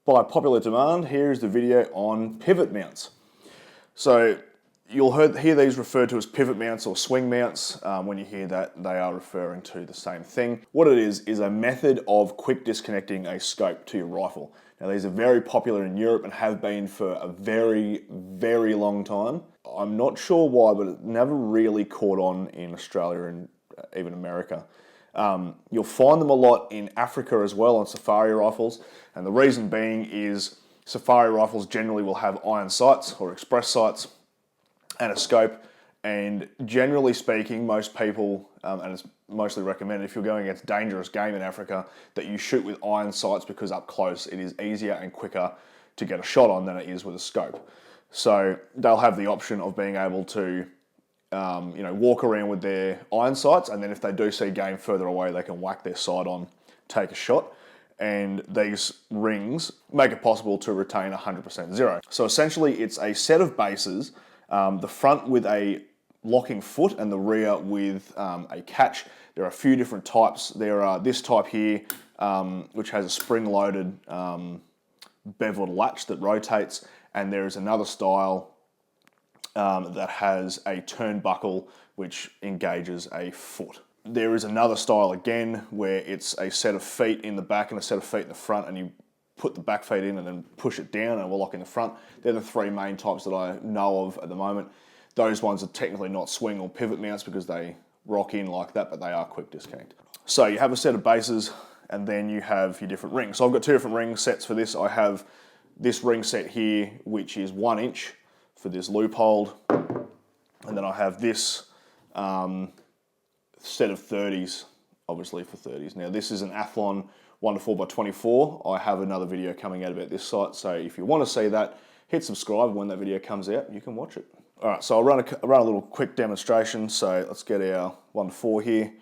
By popular demand, here is the video on pivot mounts. So you'll hear these referred to as pivot mounts or swing mounts. When you hear that, they are referring to the same thing. What it is a method of quick disconnecting a scope to your rifle. Now these are very popular in Europe and have been for a very, very long time. I'm not sure why, but it never really caught on in Australia and even America. You'll find them a lot in Africa as well on safari rifles, and the reason being is safari rifles generally will have iron sights or express sights and a scope, and generally speaking, most people, and it's mostly recommended if you're going against dangerous game in Africa, that you shoot with iron sights because up close it is easier and quicker to get a shot on than it is with a scope. So they'll have the option of being able to walk around with their iron sights, and then if they do see game further away, they can whack their sight on, take a shot, and these rings make it possible to retain 100% zero. So essentially it's a set of bases, the front with a locking foot and the rear with a catch. There are a few different types. There are this type here, which has a spring-loaded beveled latch that rotates, and there is another style that has a turnbuckle which engages a foot. There is another style again where it's a set of feet in the back and a set of feet in the front, and you put the back feet in and then push it down and it will lock in the front. They're the three main types that I know of at the moment. Those ones are technically not swing or pivot mounts because they rock in like that, but they are quick disconnect. So you have a set of bases and then you have your different rings. So I've got two different ring sets for this. I have this ring set here, which is 1 inch for this loop-hold, and then I have this set of 30s, obviously for 30s. Now this is an Athlon 1 to 4x24. I have another video coming out about this site, so if you want to see that, hit subscribe. When that video comes out, you can watch it. All right, so I'll run a little quick demonstration. So let's get our 1 to 4 here.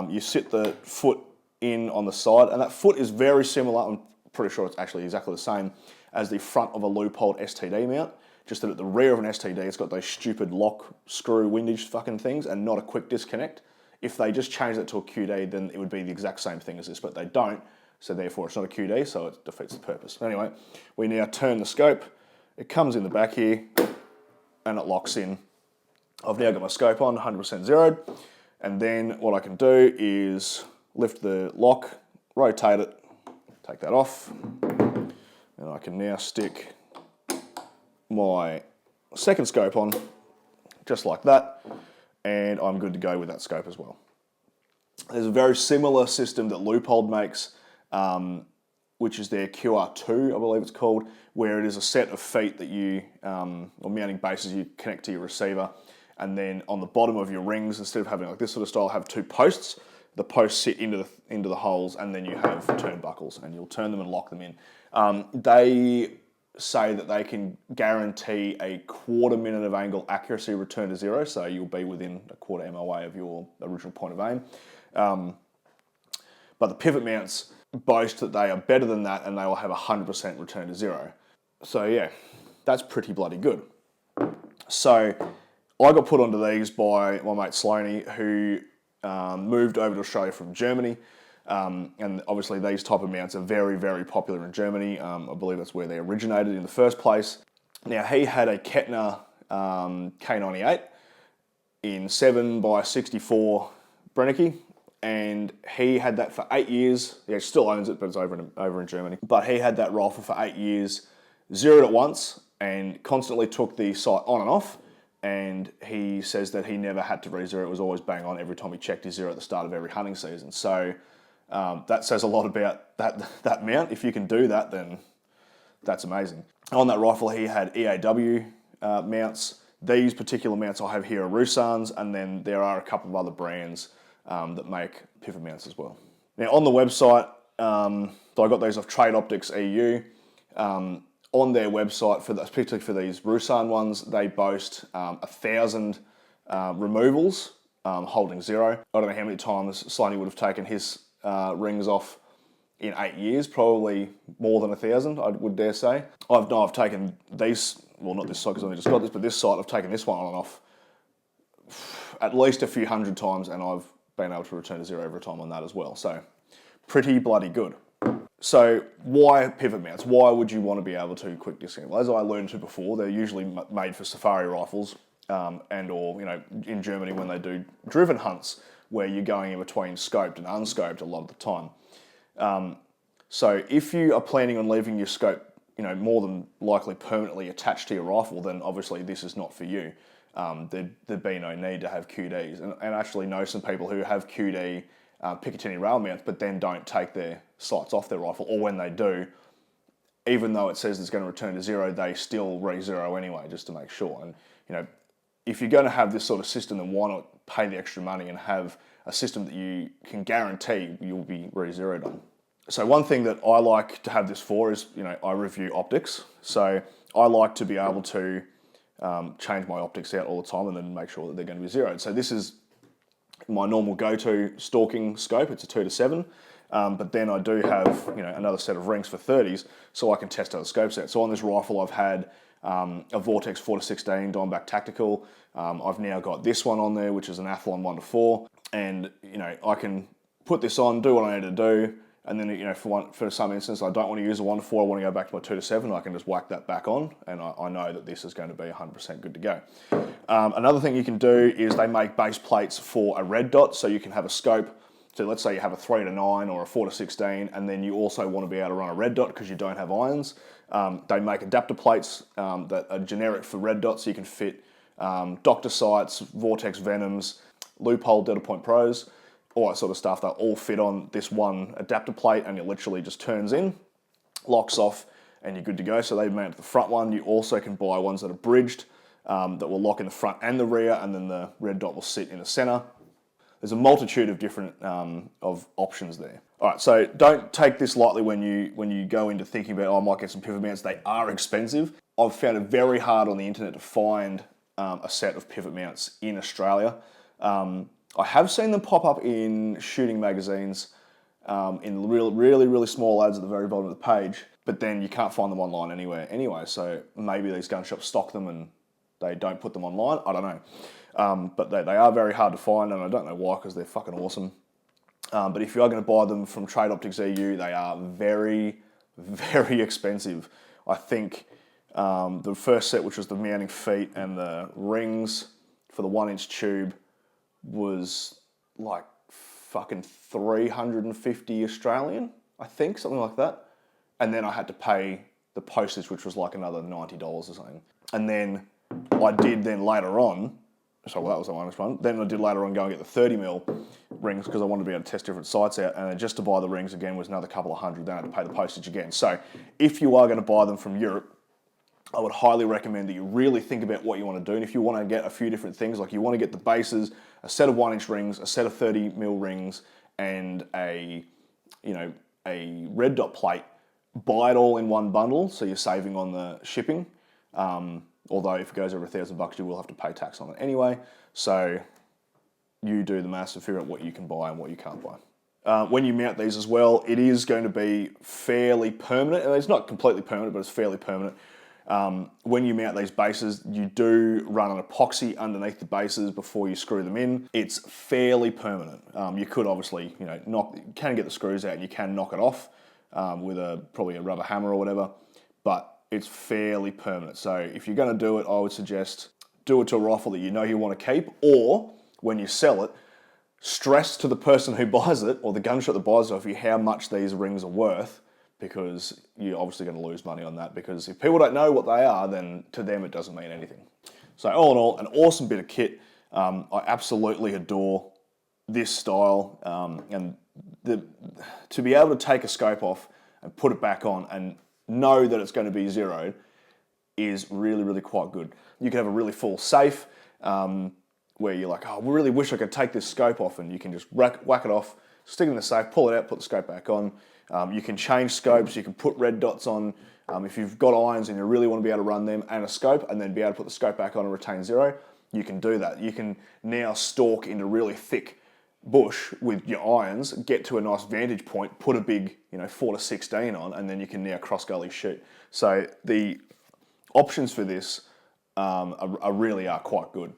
You sit the foot in on the side, and that foot is very similar, I'm pretty sure it's actually exactly the same as the front of a loop-hold STD mount. Just that at the rear of an STD, it's got those stupid lock, screw, windage fucking things and not a quick disconnect. If they just change that to a QD, then it would be the exact same thing as this, but they don't, so therefore it's not a QD, so it defeats the purpose. Anyway, we now turn the scope. It comes in the back here, and it locks in. I've now got my scope on, 100% zeroed, and then what I can do is lift the lock, rotate it, take that off, and I can now stick my second scope on, just like that, and I'm good to go with that scope as well. There's a very similar system that Loophole makes, which is their QR2, I believe it's called, where it is a set of feet that you, or mounting bases you connect to your receiver, and then on the bottom of your rings, instead of having like this sort of style, have two posts. The posts sit into the holes, and then you have turnbuckles, and you'll turn them and lock them in. They say that they can guarantee a quarter minute of angle accuracy return to zero, so you'll be within a quarter MOA of your original point of aim. But the pivot mounts boast that they are better than that, and they will have 100% return to zero. So yeah, that's pretty bloody good. So I got put onto these by my mate Sloaney, who moved over to Australia from Germany. And obviously these type of mounts are very, very popular in Germany. I believe that's where they originated in the first place. Now he had a Kettner K98 in 7x64 Brennecke, and he had that for 8 years. He still owns it, but it's over in Germany. But he had that rifle for 8 years, zeroed it once, and constantly took the sight on and off. And he says that he never had to re-zero. It was always bang on every time he checked his zero at the start of every hunting season. So that says a lot about that mount. If you can do that, then that's amazing. On that rifle, he had EAW mounts. These particular mounts I have here are Rusan's, and then there are a couple of other brands that make pivot mounts as well. Now on the website, I got these off Trade Optics EU. On their website, particularly for these Rusan ones, they boast 1,000 removals holding zero. I don't know how many times Sloaney would have taken his rings off in 8 years, probably more than 1,000, I would dare say. I've taken these, well not this side because I only just got this, but this side I've taken this one on and off at least a few hundred times, and I've been able to return to zero every time on that as well. So pretty bloody good. So why pivot mounts? Why would you want to be able to quick disassemble? As I alluded to before, they're usually made for safari rifles, and or in Germany when they do driven hunts where you're going in between scoped and unscoped a lot of the time. So if you are planning on leaving your scope, more than likely permanently attached to your rifle, then obviously this is not for you. There'd be no need to have QDs, and actually know some people who have QD Picatinny rail mounts, but then don't take their sights off their rifle, or when they do, even though it says it's going to return to zero, they still re-zero anyway, just to make sure. And if you're going to have this sort of system, then why not pay the extra money and have a system that you can guarantee you'll be re-zeroed on? So one thing that I like to have this for is, I review optics. So I like to be able to change my optics out all the time and then make sure that they're going to be zeroed. So this is my normal go-to stalking scope. It's a 2-7, but then I do have another set of rings for 30s, so I can test other scopes out. So on this rifle, I've had a Vortex 4-16 Diamondback Tactical. I've now got this one on there, which is an Athlon 1-4, and I can put this on, do what I need to do, and then for some instance I don't want to use a 1-4, I want to go back to my 2-7. I can just whack that back on, and I know that this is going to be 100% good to go. Another thing you can do is they make base plates for a red dot, so you can have a scope. So let's say you have a 3-9 or a 4-16, and then you also want to be able to run a red dot because you don't have irons. They make adapter plates that are generic for red dots, so you can fit Doctor Sights, Vortex Venoms, Loophole Delta Point Pros, all that sort of stuff. They'll all fit on this one adapter plate, and it literally just turns in, locks off, and you're good to go. So they mount the front one. You also can buy ones that are bridged, that will lock in the front and the rear, and then the red dot will sit in the center. There's a multitude of different of options there. All right, so don't take this lightly when you go into thinking about, I might get some pivot mounts. They are expensive. I've found it very hard on the internet to find a set of pivot mounts in Australia. I have seen them pop up in shooting magazines, in really small ads at the very bottom of the page, but then you can't find them online anywhere anyway. So maybe these gun shops stock them and they don't put them online. I don't know. But they are very hard to find, and I don't know why, because they're fucking awesome. But if you are going to buy them from Trade Optics EU, they are very expensive. I think the first set, which was the mounting feet and the rings for the 1-inch tube, was like fucking 350 Australian, I think, something like that. And then I had to pay the postage, which was like another $90 or something. And then I did later on, so that was the 1-inch one. Then I did later on go and get the 30mm rings because I wanted to be able to test different sights out. And then just to buy the rings again was another couple of hundred. Then I had to pay the postage again. So if you are going to buy them from Europe, I would highly recommend that you really think about what you want to do. And if you want to get a few different things, like you want to get the bases, a set of 1-inch rings, a set of 30mm rings, and a red dot plate, buy it all in one bundle, so you're saving on the shipping. Although if it goes over $1,000, you will have to pay tax on it anyway. So you do the maths and figure out what you can buy and what you can't buy. When you mount these as well, it is going to be fairly permanent. And it's not completely permanent, but it's fairly permanent. When you mount these bases, you do run an epoxy underneath the bases before you screw them in. It's fairly permanent. You could obviously, you can get the screws out and you can knock it off with probably a rubber hammer or whatever, but it's fairly permanent. So if you're going to do it, I would suggest do it to a rifle that you know you want to keep, or when you sell it, stress to the person who buys it or the gun shop that buys it off you how much these rings are worth, because you're obviously going to lose money on that, because if people don't know what they are, then to them it doesn't mean anything. So all in all, an awesome bit of kit. I absolutely adore this style, and to be able to take a scope off and put it back on and know that it's going to be zeroed is really quite good. You can have a really full safe where you're like, oh, I really wish I could take this scope off, and you can just whack it off, stick it in the safe, pull it out, put the scope back on. You can change scopes, you can put red dots on. If you've got irons and you really want to be able to run them and a scope and then be able to put the scope back on and retain zero, you can do that. You can now stalk into really thick bush with your irons, get to a nice vantage point, put a big 4-16 on, and then you can now cross gully shoot. So the options for this really are quite good.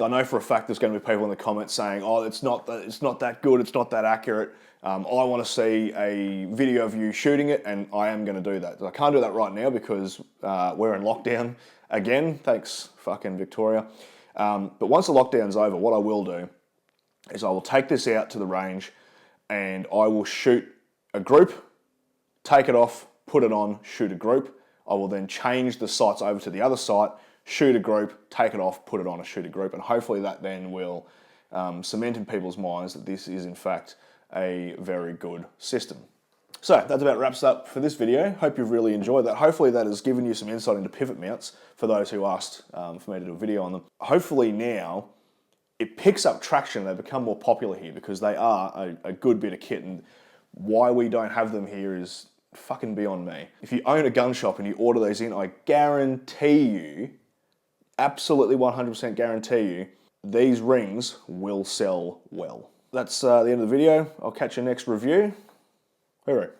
I know for a fact there's going to be people in the comments saying, oh, it's not that good, it's not that accurate. I want to see a video of you shooting it, and I am going to do that. I can't do that right now because we're in lockdown again. Thanks, fucking Victoria. But once the lockdown's over, what I will do is I will take this out to the range and I will shoot a group, take it off, put it on, shoot a group. I will then change the sights over to the other site, shoot a group, take it off, put it on, and shoot a group. And hopefully that then will cement in people's minds that this is in fact a very good system. So that about wraps up for this video. Hope you've really enjoyed that. Hopefully that has given you some insight into pivot mounts for those who asked for me to do a video on them. Hopefully now it picks up traction. They become more popular here because they are a good bit of kit, and why we don't have them here is fucking beyond me. If you own a gun shop and you order these in, I guarantee you, absolutely 100% guarantee you, these rings will sell well. That's the end of the video. I'll catch you next review. Hooroo.